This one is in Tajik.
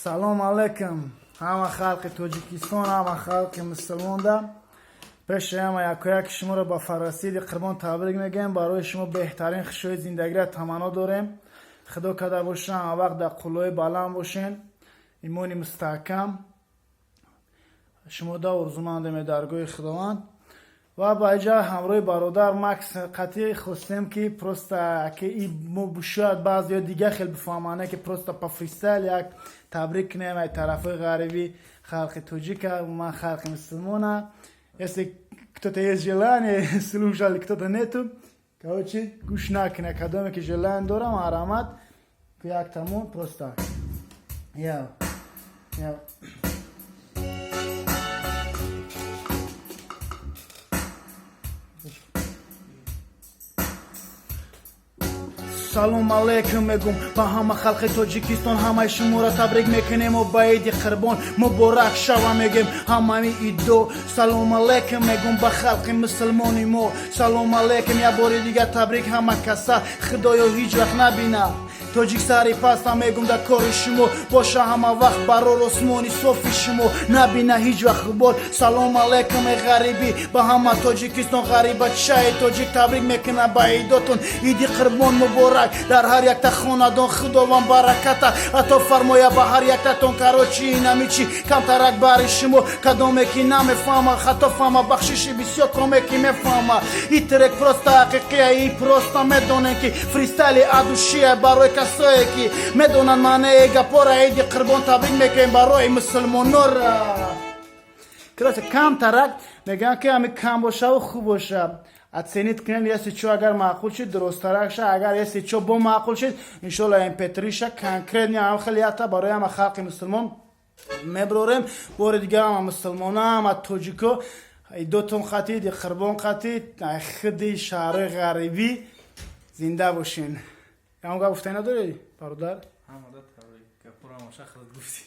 سلام علیکم همه خلق تاجیکستان، همه خلق مسلمان ده. پیش همه یک شما را با فراستی قربان تبریک میگم. برای شما بهترین خوشی زندگی را تمنا داریم. خدا کده باشین همه وقت در قلوی بلند باشین، ایمانی مستحکم. شما دا ارزومندم درگاه خداوند. و با اینجا همراه برادر مکس قطعی خواستیم که پروستا که این شاید بعضی دیگه خیلی بفهمانه که پروستا پا فریستایل یک تبریک کنیم ای طرف غربی خلق توجیک و من خلق مسلمانه. Если кто-то есть желание слушать, кто-то нету, короче, гуш накне, когда мы желаем дорам, аромат, как тому просто. Я. سلام علیکم میگم با همه خلق تاجیکستان، همه شما را تبریک میکنیم و با عید قربان مبارک شوه میگیم همه ایدو. سلام علیکم میگم با خلق مسلمانی ما، سلام علیکم یه بار دیگه تبریک همه کسا. خدایا هیچ وقت نبینه تاجیک سری پس هم میگم در کار شما باشه همه وقت برای رسمانی صافی شما نبینه هیچ وقت بار. سلام علیکم غریبی با همه تاجیکستان، غریبت شای تاجیک تبریک میکنه با عیداتون. عید قربان مبارک در هر یک تا خاندان، خداوند برکت عطا فرماید به هر یک تاتون. کراچی نمیچی کم ترک برای شما، کدومی که نمیفهمه خطا فهمه بخشش بسیار کمی که میفهمه. این ترک پروستا حقیقیه، این پروستا میدونن که فریستایل ادوشیه برای کسایی که میدونن معنی گپا را. عید قربان تبریک میکنیم برای مسلمانان را. کلاس کم ترک میگن که همین کم باشه و خوب باشه. اتصینید کنین یه سیچو اگر معقول شد درست ترک شه، اگر یه سیچو با معقول شد انشالله این پتریشه کنکرت نیا هم خیلی حتی برای همه خلق مسلمان میبروریم. بار دیگه همه مسلمان همه توجیکو دوتون خطید قربان خطید خدی شهر غریبی زنده باشین. همون گفته نداری برادر؟ همه داد که پورا مشخص گفتی.